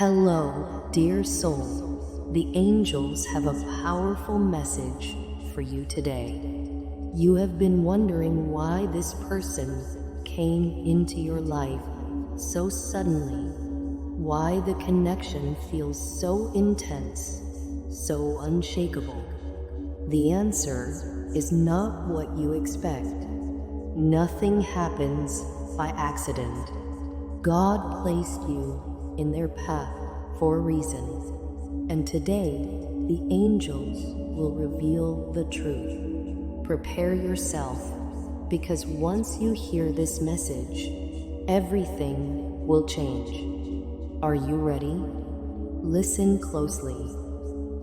Hello, dear soul. The angels have a powerful message for you today. You have been wondering why this person came into your life so suddenly, why the connection feels so intense, so unshakable. The answer is not what you expect. Nothing happens by accident. God placed you in their path for a reason, and today the angels will reveal the truth. Prepare yourself, because once you hear this message, everything will change. Are you ready? Listen closely.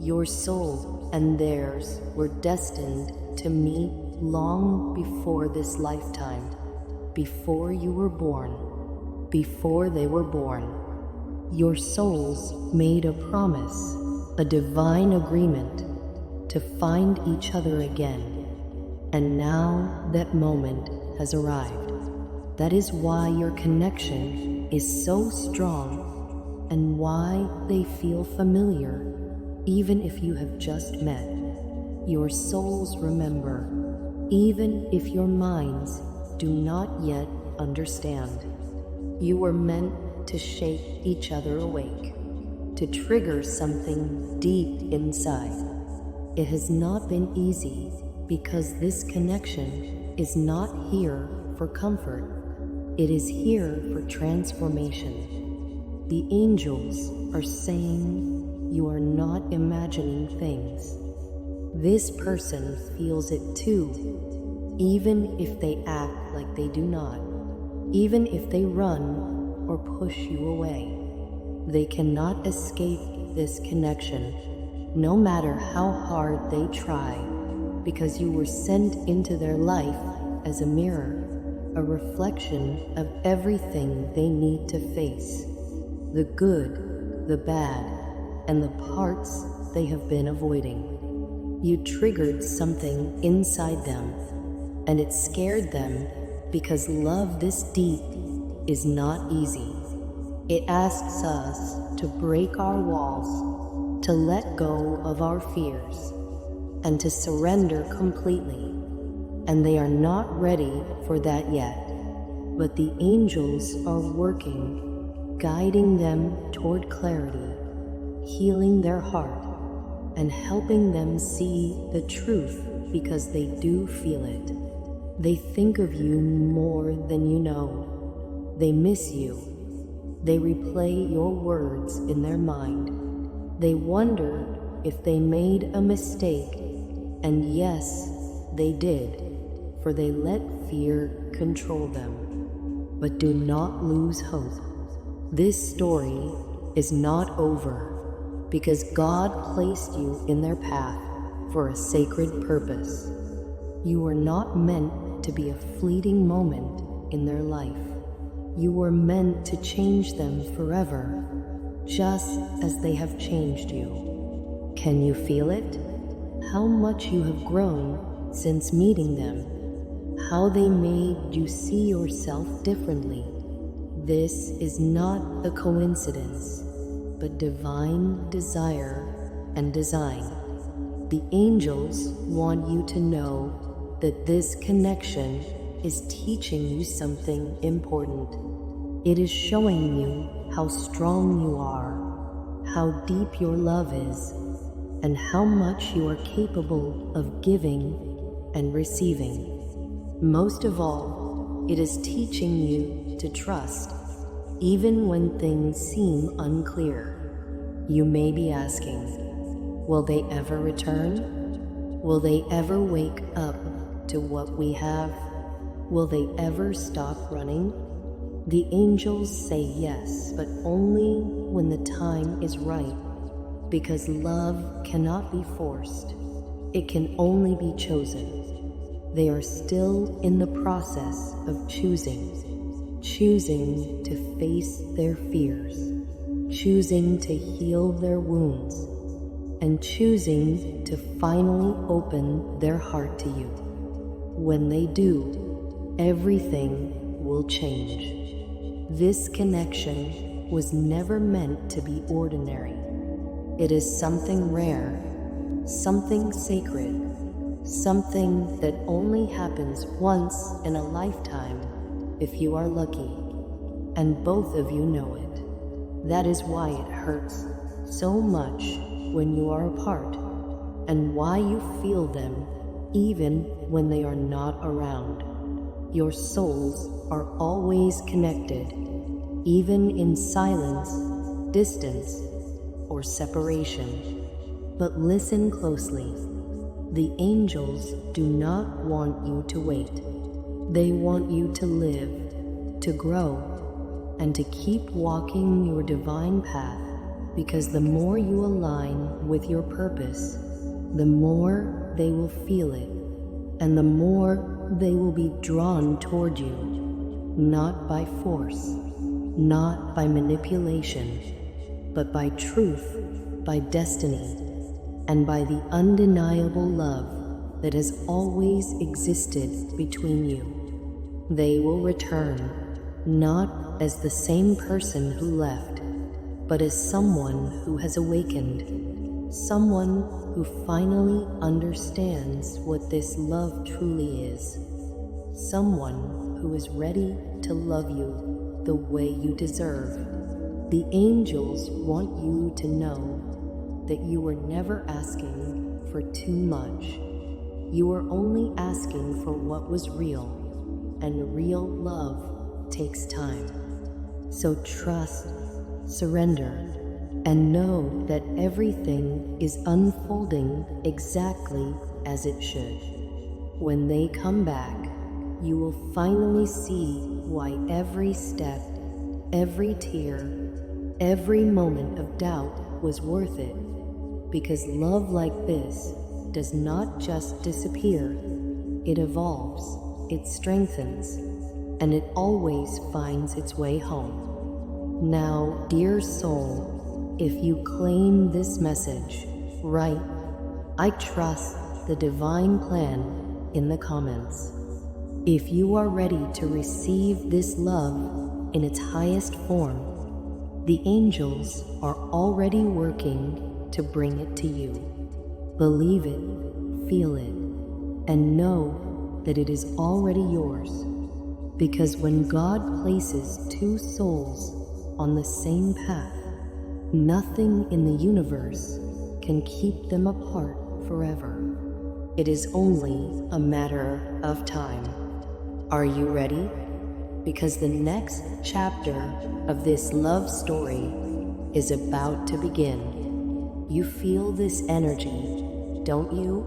Your soul and theirs were destined to meet long before this lifetime, before you were born, before they were born. Your souls made a promise, a divine agreement, to find each other again. And now that moment has arrived. That is why your connection is so strong, and why they feel familiar, even if you have just met. Your souls remember, even if your minds do not yet understand. You were meant to shake each other awake, to trigger something deep inside. It has not been easy, because this connection is not here for comfort. It is here for transformation. The angels are saying you are not imagining things. This person feels it too, even if they act like they do not, even if they run or push you away. They cannot escape this connection, no matter how hard they try, because you were sent into their life as a mirror, a reflection of everything they need to face, the good, the bad, and the parts they have been avoiding. You triggered something inside them, and it scared them, because love this deep is not easy. It asks us to break our walls, to let go of our fears, and to surrender completely. And they are not ready for that yet. But the angels are working, guiding them toward clarity, healing their heart, and helping them see the truth, because they do feel it. They think of you more than you know. They miss you. They replay your words in their mind. They wondered if they made a mistake, and yes, they did, for they let fear control them. But do not lose hope. This story is not over, because God placed you in their path for a sacred purpose. You were not meant to be a fleeting moment in their life. You were meant to change them forever, just as they have changed you. Can you feel it? How much you have grown since meeting them. How they made you see yourself differently. This is not a coincidence, but divine desire and design. The angels want you to know that this connection is teaching you something important. It is showing you how strong you are, how deep your love is, and how much you are capable of giving and receiving. Most of all, it is teaching you to trust, even when things seem unclear. You may be asking, will they ever return? Will they ever wake up to what we have? Will they ever stop running? The angels say yes, but only when the time is right, because love cannot be forced. It can only be chosen. They are still in the process of choosing to face their fears, choosing to heal their wounds, and choosing to finally open their heart to you. When they do, everything will change. This connection was never meant to be ordinary. It is something rare, something sacred, something that only happens once in a lifetime if you are lucky, and both of you know it. That is why it hurts so much when you are apart, and why you feel them even when they are not around. Your souls are always connected, even in silence, distance, or separation. But listen closely. The angels do not want you to wait. They want you to live, to grow, and to keep walking your divine path, because the more you align with your purpose, the more they will feel it, and the more they will be drawn toward you, not by force, not by manipulation, but by truth, by destiny, and by the undeniable love that has always existed between you. They will return, not as the same person who left, but as someone who has awakened, someone who finally understands what this love truly is, someone who is ready to love you the way you deserve. The angels want you to know that you were never asking for too much. You were only asking for what was real, and real love takes time. So trust, surrender, and know that everything is unfolding exactly as it should. When they come back, you will finally see why every step, every tear, every moment of doubt was worth it. Because love like this does not just disappear, it evolves, it strengthens, and it always finds its way home. Now, dear soul, if you claim this message, write, "I trust the divine plan" in the comments. If you are ready to receive this love in its highest form, the angels are already working to bring it to you. Believe it, feel it, and know that it is already yours. Because when God places two souls on the same path, nothing in the universe can keep them apart forever. It is only a matter of time. Are you ready? Because the next chapter of this love story is about to begin. You feel this energy, don't you?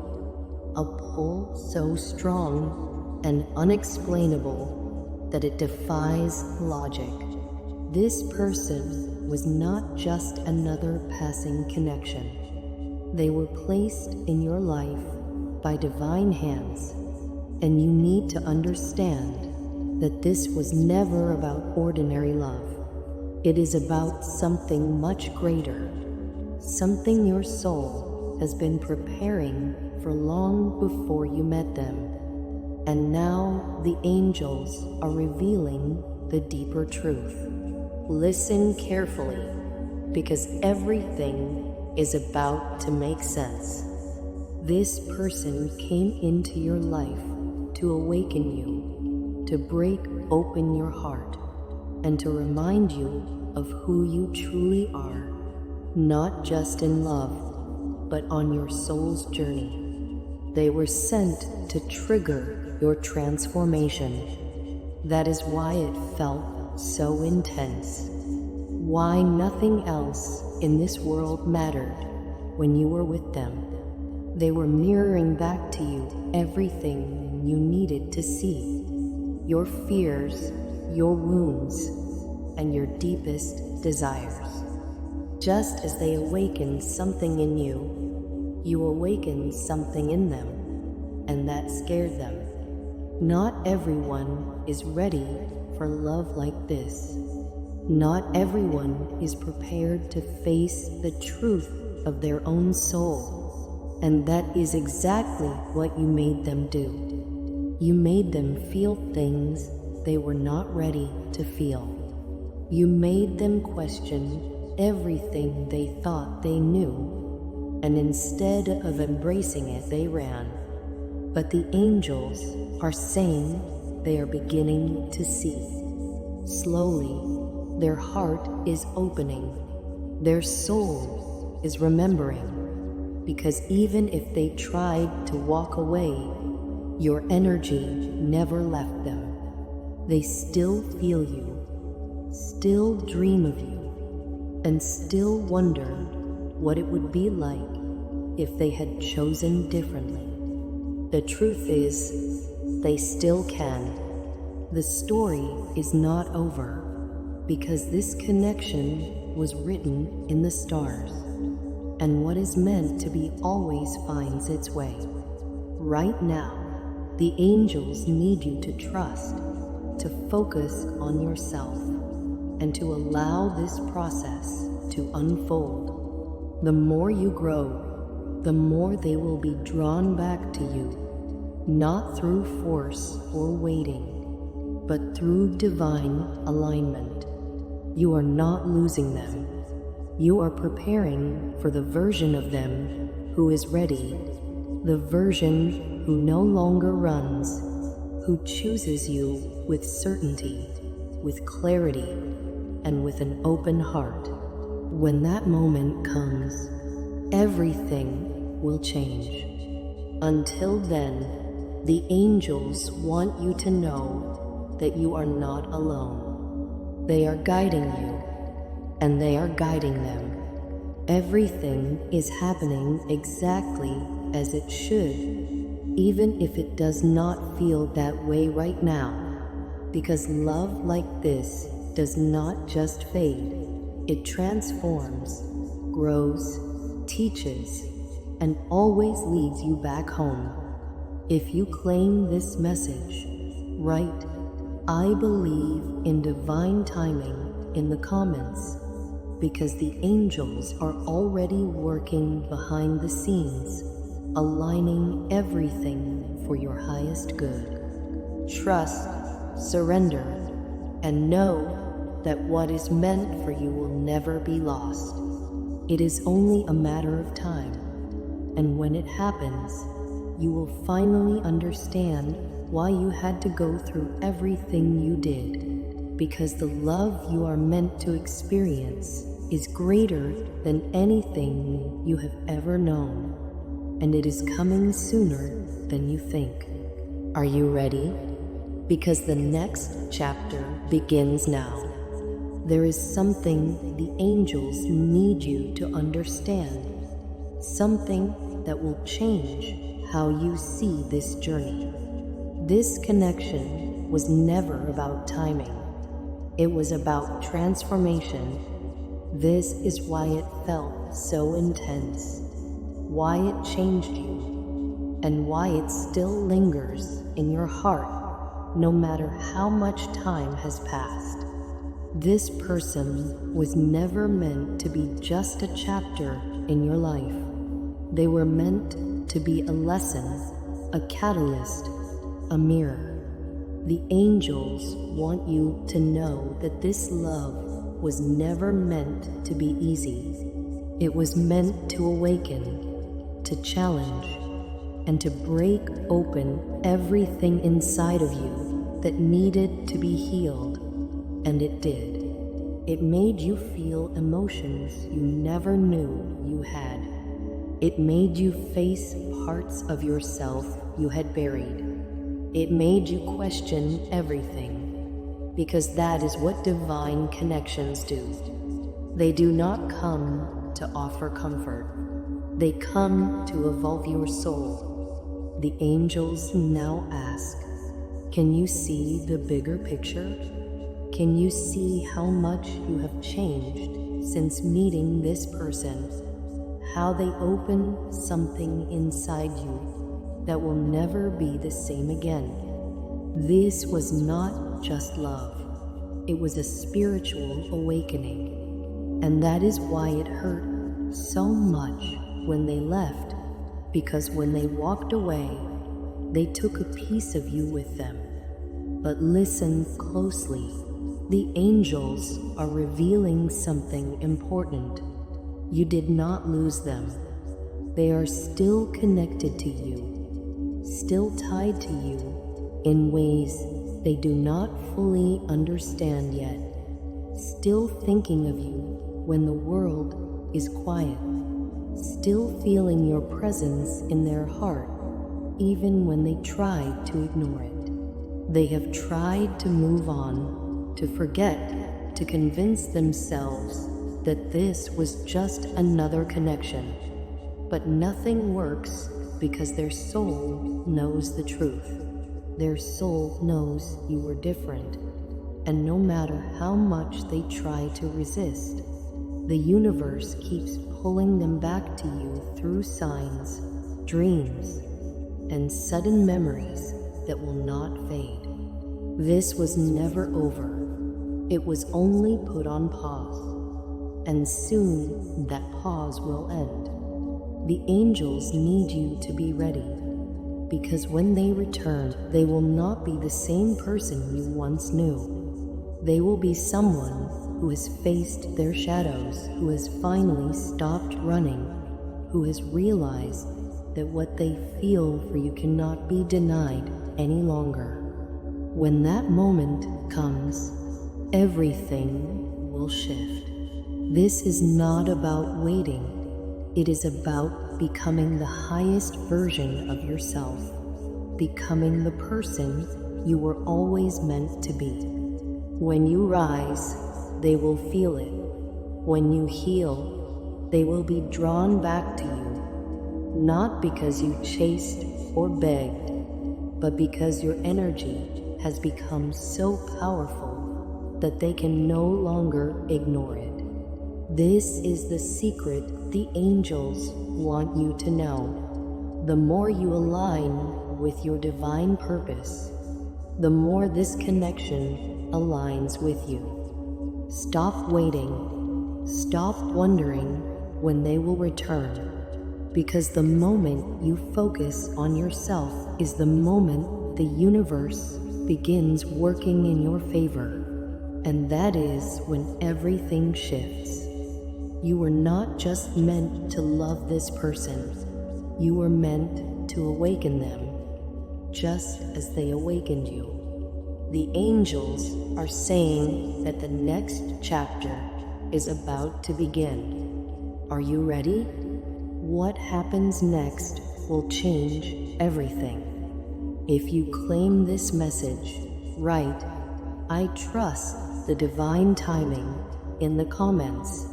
A pull so strong and unexplainable that it defies logic. This person was not just another passing connection. They were placed in your life by divine hands, and you need to understand that this was never about ordinary love. It is about something much greater, something your soul has been preparing for long before you met them. And now the angels are revealing the deeper truth. Listen carefully, because everything is about to make sense. This person came into your life to awaken you, to break open your heart, and to remind you of who you truly are, not just in love, but on your soul's journey. They were sent to trigger your transformation. That is why it felt so intense, why nothing else in this world mattered when you were with them. They were mirroring back to you everything you needed to see, your fears, your wounds, and your deepest desires. Just as they awakened something in you, you awakened something in them, and that scared them. Not everyone is ready for love like this. Not everyone is prepared to face the truth of their own soul, and that is exactly what you made them do. You made them feel things they were not ready to feel. You made them question everything they thought they knew, and instead of embracing it, they ran. But the angels are saying they are beginning to see. Slowly, their heart is opening. Their soul is remembering. Because even if they tried to walk away, your energy never left them. They still feel you, still dream of you, and still wonder what it would be like if they had chosen differently. The truth is, they still can. The story is not over, because this connection was written in the stars, and what is meant to be always finds its way. Right now, the angels need you to trust, to focus on yourself, and to allow this process to unfold. The more you grow, the more they will be drawn back to you, not through force or waiting, but through divine alignment. You are not losing them. You are preparing for the version of them who is ready, the version who no longer runs, who chooses you with certainty, with clarity, and with an open heart. When that moment comes, everything will change. Until then, the angels want you to know that you are not alone. They are guiding you, and they are guiding them. Everything is happening exactly as it should, even if it does not feel that way right now, because love like this does not just fade. It transforms, grows, teaches, and always leads you back home. If you claim this message, write, "I believe in divine timing" in the comments, because the angels are already working behind the scenes, aligning everything for your highest good. Trust, surrender, and know that what is meant for you will never be lost. It is only a matter of time, and when it happens, you will finally understand why you had to go through everything you did, because the love you are meant to experience is greater than anything you have ever known, and it is coming sooner than you think. Are you ready? Because the next chapter begins now. There is something the angels need you to understand, something that will change how you see this journey. This connection was never about timing. It was about transformation. This is why it felt so intense, why it changed you, and why it still lingers in your heart no matter how much time has passed. This person was never meant to be just a chapter in your life. They were meant to be a lesson, a catalyst, a mirror. The angels want you to know that this love was never meant to be easy. It was meant to awaken, to challenge, and to break open everything inside of you that needed to be healed. And it did. It made you feel emotions you never knew you had. It made you face parts of yourself you had buried. It made you question everything, because that is what divine connections do. They do not come to offer comfort. They come to evolve your soul. The angels now ask, can you see the bigger picture? Can you see how much you have changed since meeting this person? How they open something inside you that will never be the same again. This was not just love. It was a spiritual awakening. And that is why it hurt so much when they left, because when they walked away, they took a piece of you with them. But listen closely. The angels are revealing something important. You did not lose them. They are still connected to you, still tied to you in ways they do not fully understand yet, still thinking of you when the world is quiet, still feeling your presence in their heart even when they try to ignore it. They have tried to move on, to forget, to convince themselves that this was just another connection. But nothing works because their soul knows the truth. Their soul knows you were different. And no matter how much they try to resist, the universe keeps pulling them back to you through signs, dreams, and sudden memories that will not fade. This was never over. It was only put on pause. And soon that pause will end. The angels need you to be ready, because when they return, they will not be the same person you once knew. They will be someone who has faced their shadows, who has finally stopped running, who has realized that what they feel for you cannot be denied any longer. When that moment comes, everything will shift. This is not about waiting. It is about becoming the highest version of yourself, becoming the person you were always meant to be. When you rise, they will feel it. When you heal, they will be drawn back to you, not because you chased or begged, but because your energy has become so powerful that they can no longer ignore it. This is the secret the angels want you to know. The more you align with your divine purpose, the more this connection aligns with you. Stop waiting. Stop wondering when they will return, because the moment you focus on yourself is the moment the universe begins working in your favor, and that is when everything shifts. You were not just meant to love this person. You were meant to awaken them, just as they awakened you. The angels are saying that the next chapter is about to begin. Are you ready? What happens next will change everything. If you claim this message, write, "I trust the divine timing" in the comments,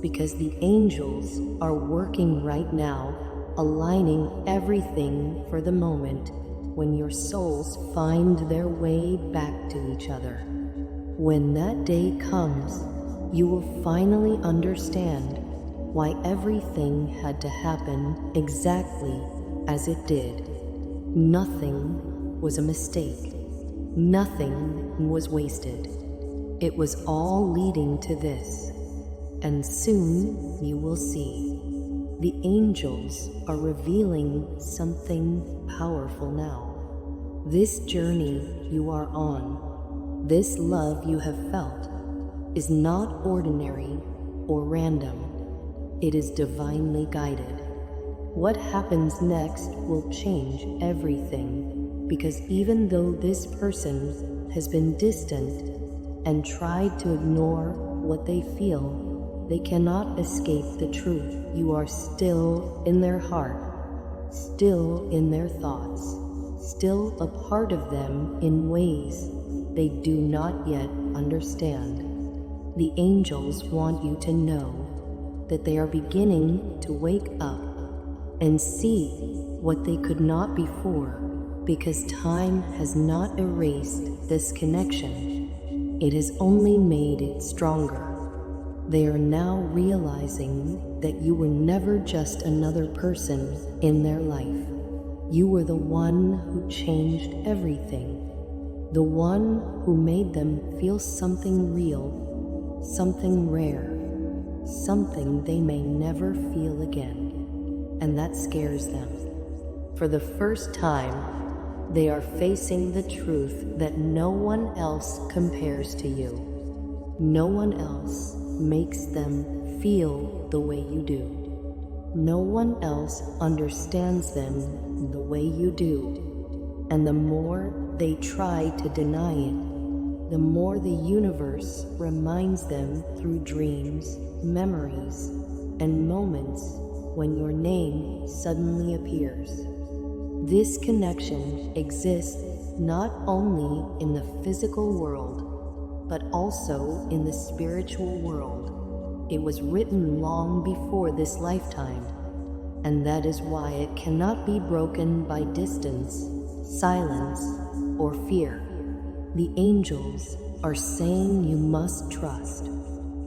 because the angels are working right now, aligning everything for the moment when your souls find their way back to each other. When that day comes, you will finally understand why everything had to happen exactly as it did. Nothing was a mistake. Nothing was wasted. It was all leading to this. And soon you will see. The angels are revealing something powerful now. This journey you are on, this love you have felt, is not ordinary or random. It is divinely guided. What happens next will change everything, because even though this person has been distant and tried to ignore what they feel, they cannot escape the truth. You are still in their heart, still in their thoughts, still a part of them in ways they do not yet understand. The angels want you to know that they are beginning to wake up and see what they could not before, because time has not erased this connection. It has only made it stronger. They are now realizing that you were never just another person in their life. You were the one who changed everything, the one who made them feel something real, something rare, something they may never feel again. And that scares them. For the first time, They are facing the truth that no one else compares to you. No one else makes them feel the way you do. No one else understands them the way you do. And the more they try to deny it, the more the universe reminds them through dreams, memories, and moments when your name suddenly appears. This connection exists not only in the physical world, but also in the spiritual world. It was written long before this lifetime, and that is why it cannot be broken by distance, silence, or fear. The angels are saying you must trust,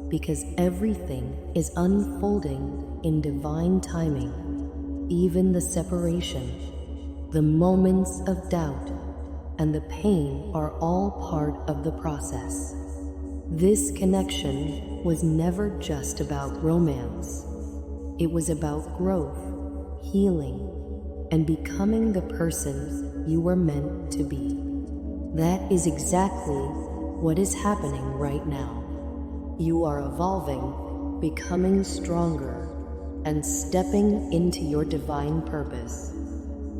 because everything is unfolding in divine timing, even the separation. The moments of doubt and the pain are all part of the process. This connection was never just about romance. It was about growth, healing, and becoming the person you were meant to be. That is exactly what is happening right now. You are evolving, becoming stronger, and stepping into your divine purpose.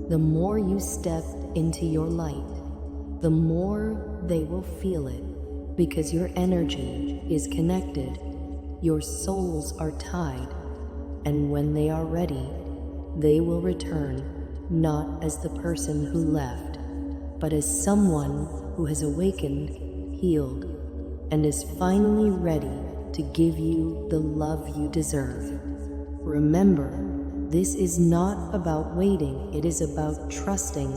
The more you step into your light, the more they will feel it, because your energy is connected, your souls are tied, and when they are ready, they will return, not as the person who left, but as someone who has awakened, healed, and is finally ready to give you the love you deserve. Remember, this is not about waiting, it is about trusting,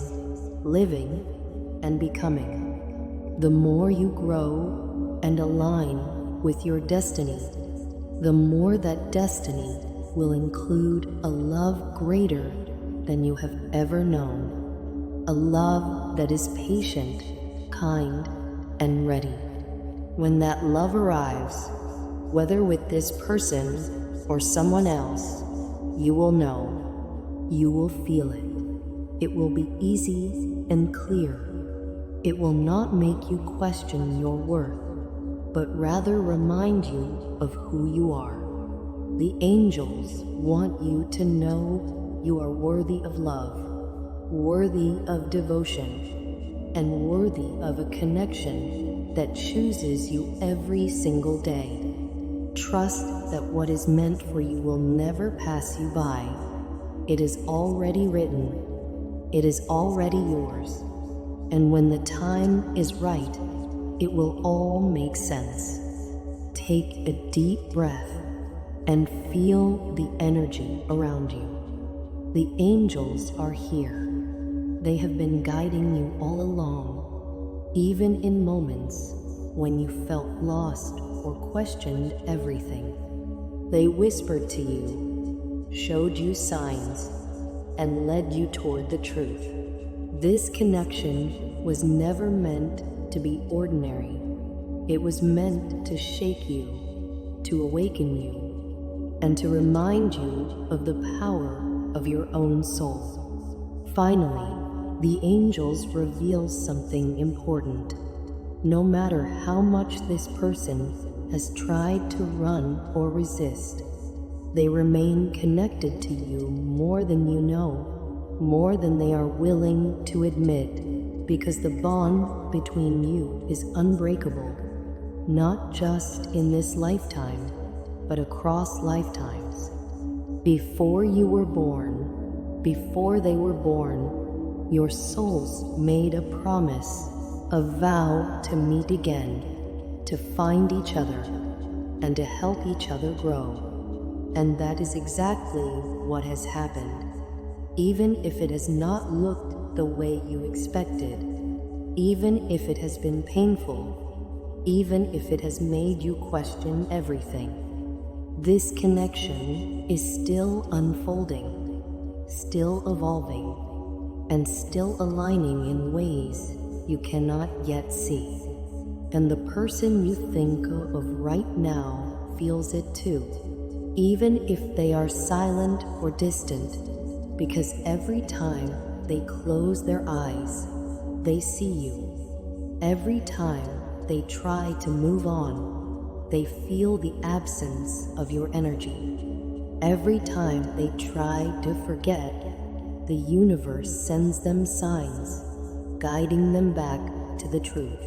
living, and becoming. The more you grow and align with your destiny, the more that destiny will include a love greater than you have ever known. A love that is patient, kind, and ready. When that love arrives, whether with this person or someone else, you will know, you will feel it. It will be easy and clear. It will not make you question your worth, but rather remind you of who you are. The angels want you to know you are worthy of love, worthy of devotion, and worthy of a connection that chooses you every single day. Trust that what is meant for you will never pass you by. It is already written. It is already yours. And when the time is right, it will all make sense. Take a deep breath and feel the energy around you. The angels are here. They have been guiding you all along, even in moments when you felt lost or questioned everything. They whispered to you, showed you signs, and led you toward the truth. This connection was never meant to be ordinary. It was meant to shake you, to awaken you, and to remind you of the power of your own soul. Finally, the angels reveal something important. No matter how much this person has tried to run or resist, they remain connected to you more than you know, more than they are willing to admit, because the bond between you is unbreakable, not just in this lifetime, but across lifetimes. Before you were born, before they were born, your souls made a promise, a vow to meet again, to find each other, and to help each other grow. And that is exactly what has happened. Even if it has not looked the way you expected, even if it has been painful, even if it has made you question everything, this connection is still unfolding, still evolving, and still aligning in ways you cannot yet see. And the person you think of right now feels it too, even if they are silent or distant, because every time they close their eyes, they see you. Every time they try to move on, they feel the absence of your energy. Every time they try to forget, the universe sends them signs, guiding them back to the truth.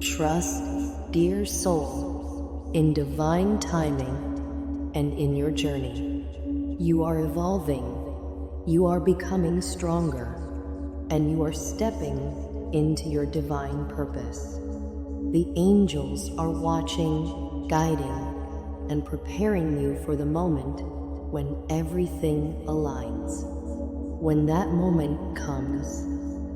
Trust, dear soul, in divine timing and in your journey. You are evolving, you are becoming stronger, and you are stepping into your divine purpose. The angels are watching, guiding, and preparing you for the moment when everything aligns. When that moment comes,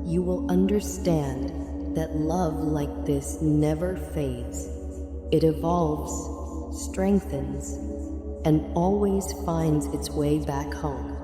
you will understand that love like this never fades. It evolves, strengthens, and always finds its way back home.